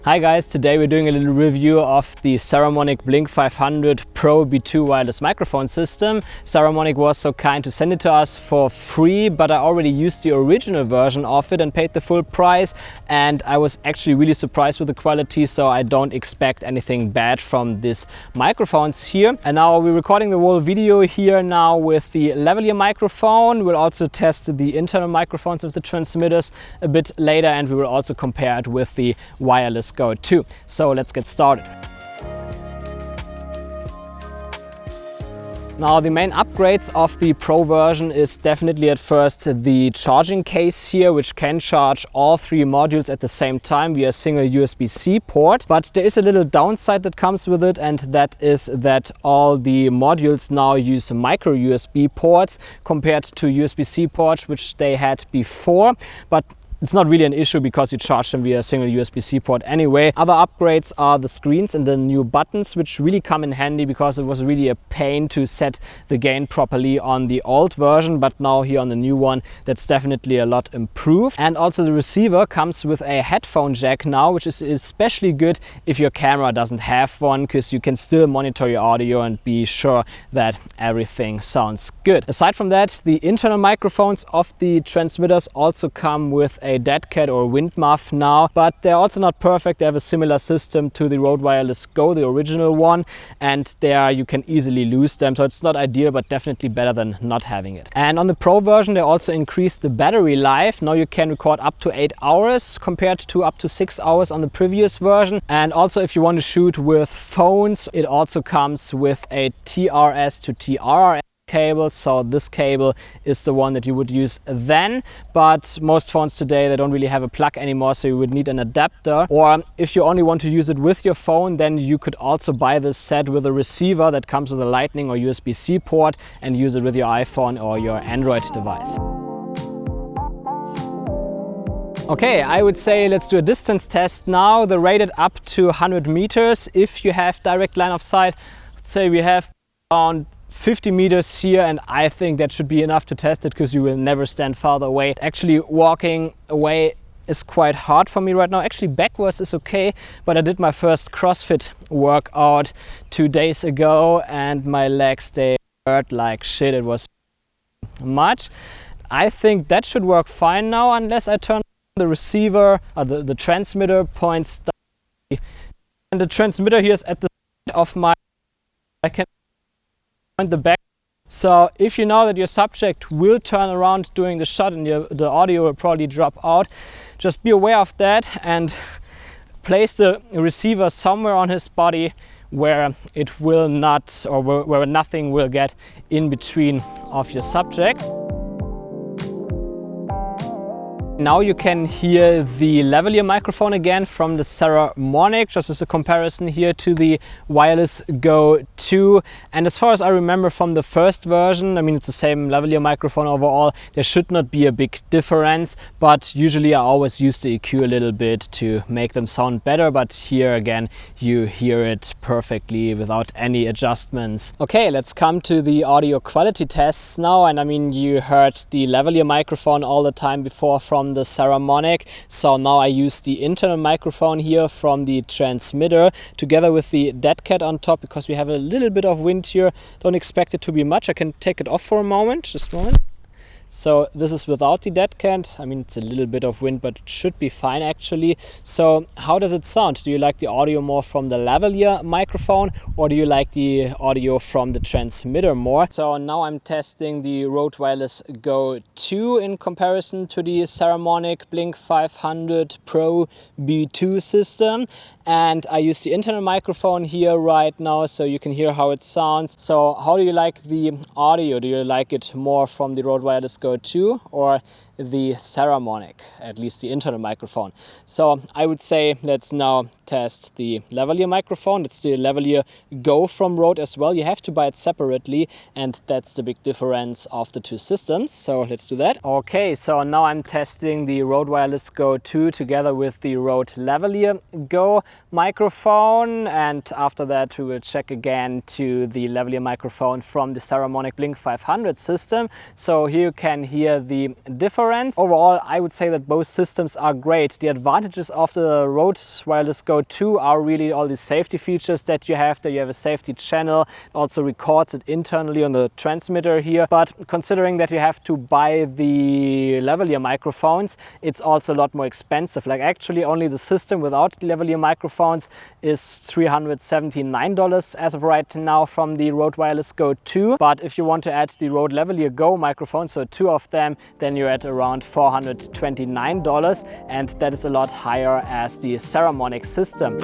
Hi guys, today we're doing a little review of the Saramonic Blink 500 Pro B2 wireless microphone system. Saramonic was so kind to send it to us for free, but I already used the original version of it and paid the full price, and I was actually really surprised with the quality, so I don't expect anything bad from these microphones here. And now we're recording the whole video here now with the lavalier microphone. We'll also test the internal microphones of the transmitters a bit later, and we will also compare it with the wireless Go 2. So let's get started. Now the main upgrades of the Pro version is definitely at first the charging case here, which can charge all three modules at the same time via a single USB-C port. But there is a little downside that comes with it, and that is that all the modules now use micro USB ports compared to USB-C ports which they had before. But it's not really an issue because you charge them via a single USB-C port anyway. Other upgrades are the screens and the new buttons, which really come in handy because it was really a pain to set the gain properly on the old version, but now here on the new one that's definitely a lot improved. And also the receiver comes with a headphone jack now, which is especially good if your camera doesn't have one, because you can still monitor your audio and be sure that everything sounds good. Aside from that, the internal microphones of the transmitters also come with a dead cat or wind muff now, but they're also not perfect. They have a similar system to the Rode Wireless Go, the original one, and there you can easily lose them, so it's not ideal, but definitely better than not having it. And on the Pro version they also increased the battery life. Now you can record up to 8 hours compared to up to 6 hours on the previous version. And also if you want to shoot with phones, it also comes with a TRS to TRRS cable, so this cable is the one that you would use then, but most phones today they don't really have a plug anymore, so you would need an adapter. Or if you only want to use it with your phone, then you could also buy this set with a receiver that comes with a Lightning or USB-C port and use it with your iPhone or your Android device. Okay, I would say let's do a distance test now. They're rated up to 100 meters if you have direct line of sight. Let's say we have around 50 meters here, and I think that should be enough to test it because you will never stand farther away. Actually walking away is quite hard for me right now. Actually backwards is okay, but I did my first CrossFit workout 2 days ago and my legs, they hurt like shit. It was much. I think that should work fine now, unless I turn the receiver or the transmitter points down. And the transmitter here is at the side of my, I can the back. So if you know that your subject will turn around during the shot and the audio will probably drop out, just be aware of that and place the receiver somewhere on his body where it will not, or where nothing will get in between of your subject. Now you can hear the lavalier microphone again from the Saramonic, just as a comparison here to the Wireless Go 2. And as far as I remember from the first version, I mean it's the same lavalier microphone overall, there should not be a big difference, but usually I always use the EQ a little bit to make them sound better, but here again you hear it perfectly without any adjustments. Okay, let's come to the audio quality tests now. And I mean, you heard the lavalier microphone all the time before from the Saramonic, so now I use the internal microphone here from the transmitter together with the dead cat on top, because we have a little bit of wind here. Don't expect it to be much. I can take it off for a moment, just a moment. So this is without the dead cat. I mean, it's a little bit of wind, but it should be fine actually. So how does it sound? Do you like the audio more from the lavalier microphone, or do you like the audio from the transmitter more? So now I'm testing the Rode Wireless Go 2 in comparison to the Saramonic Blink 500 Pro B2 system. And I use the internal microphone here right now, so you can hear how it sounds. So how do you like the audio? Do you like it more from the Rode Wireless Go 2 or the Saramonic, at least the internal microphone? So I would say let's now test the lavalier microphone. It's the lavalier Go from Rode as well. You have to buy it separately, and that's the big difference of the two systems. So let's do that. Okay, so now I'm testing the Rode Wireless Go 2 together with the Rode lavalier Go microphone, and after that we will check again to the lavalier microphone from the Saramonic Blink 500 system. So here you can hear the difference difference. Overall, I would say that both systems are great. The advantages of the Rode Wireless Go 2 are really all the safety features that you have. There you have a safety channel, it also records it internally on the transmitter here. But considering that you have to buy the lavalier microphones, it's also a lot more expensive. Like actually only the system without the lavalier microphones is $379 as of right now from the Rode Wireless Go 2. But if you want to add the Rode Lavalier Go microphones, so 2 of them, then you're at around $429, and that is a lot higher as the Saramonic system.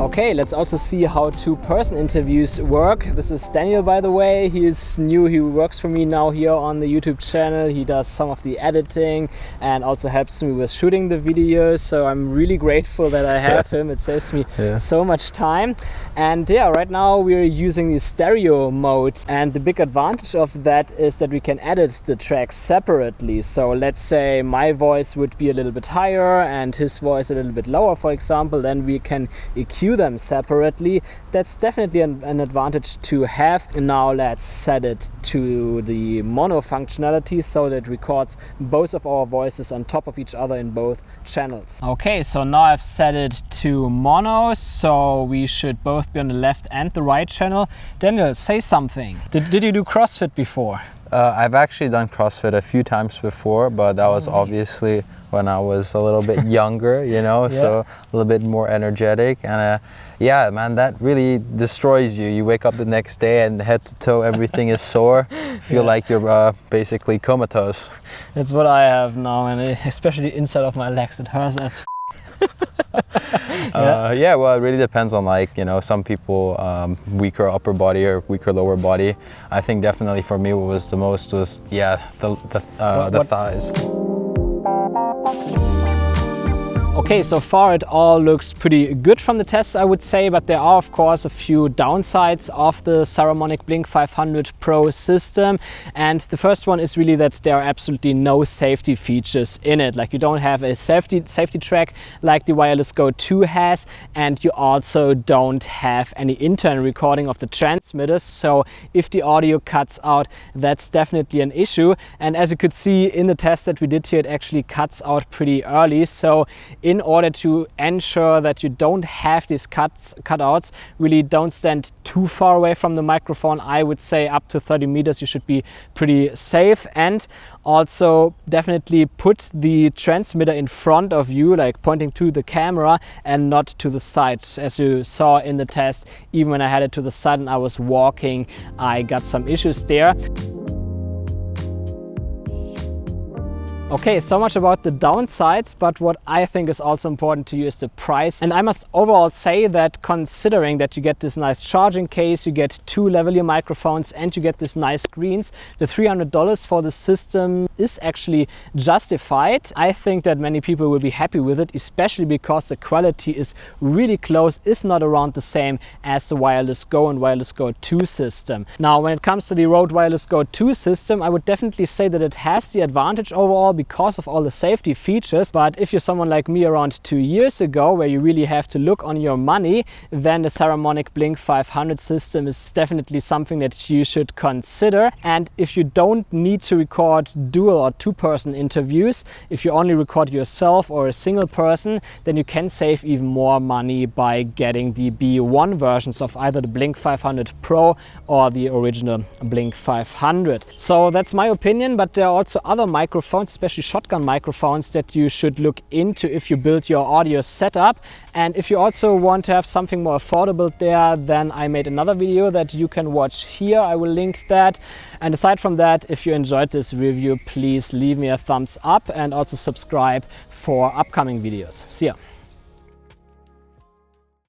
Okay, let's also see how two-person interviews work. This is Daniel, by the way. He is new, he works for me now here on the YouTube channel. He does some of the editing and also helps me with shooting the videos. So I'm really grateful that I have him. It saves me so much time. And yeah, right now we're using the stereo mode. And the big advantage of that is that we can edit the tracks separately. So let's say my voice would be a little bit higher and his voice a little bit lower, for example. Then we can EQ them separately. That's definitely an advantage to have. And now let's set it to the mono functionality so that it records both of our voices on top of each other in both channels. Okay, so now I've set it to mono, so we should both be on the left and the right channel. Daniel, say something. Did you do CrossFit before? I've actually done CrossFit a few times before, but that was obviously when I was a little bit younger, you know, so a little bit more energetic. And yeah, man, that really destroys you. You wake up the next day and head to toe, everything is sore. Feel like you're basically comatose. That's what I have now, and especially inside of my legs, it hurts as yeah, well, it really depends on, like, you know, some people weaker upper body or weaker lower body. I think definitely for me what was the most was the thighs. Okay, so far it all looks pretty good from the tests, I would say, but there are of course a few downsides of the Saramonic Blink 500 Pro system. And the first one is really that there are absolutely no safety features in it. Like, you don't have a safety track like the Wireless Go 2 has, and you also don't have any internal recording of the transmitters. So if the audio cuts out, that's definitely an issue. And as you could see in the test that we did here, it actually cuts out pretty early. So in order to ensure that you don't have these cutouts, really don't stand too far away from the microphone. I would say up to 30 meters you should be pretty safe, and also definitely put the transmitter in front of you, like pointing to the camera and not to the side. As you saw in the test, even when I had it to the side and I was walking, I got some issues there. Okay, so much about the downsides, but what I think is also important to you is the price. And I must overall say that considering that you get this nice charging case, you get 2 lavalier microphones, and you get this nice screens, the $300 for the system is actually justified. I think that many people will be happy with it, especially because the quality is really close, if not around the same as the Wireless Go and Wireless Go 2 system. Now, when it comes to the Rode Wireless Go 2 system, I would definitely say that it has the advantage overall because of all the safety features. But if you're someone like me around 2 years ago, where you really have to look on your money, then the Saramonic Blink 500 system is definitely something that you should consider. And if you don't need to record dual or two-person interviews, if you only record yourself or a single person, then you can save even more money by getting the B1 versions of either the Blink 500 Pro or the original Blink 500. So that's my opinion, but there are also other microphones, especially shotgun microphones, that you should look into if you build your audio setup. And if you also want to have something more affordable there, then I made another video that you can watch here. I will link that. And aside from that, if you enjoyed this review, please leave me a thumbs up and also subscribe for upcoming videos. See ya.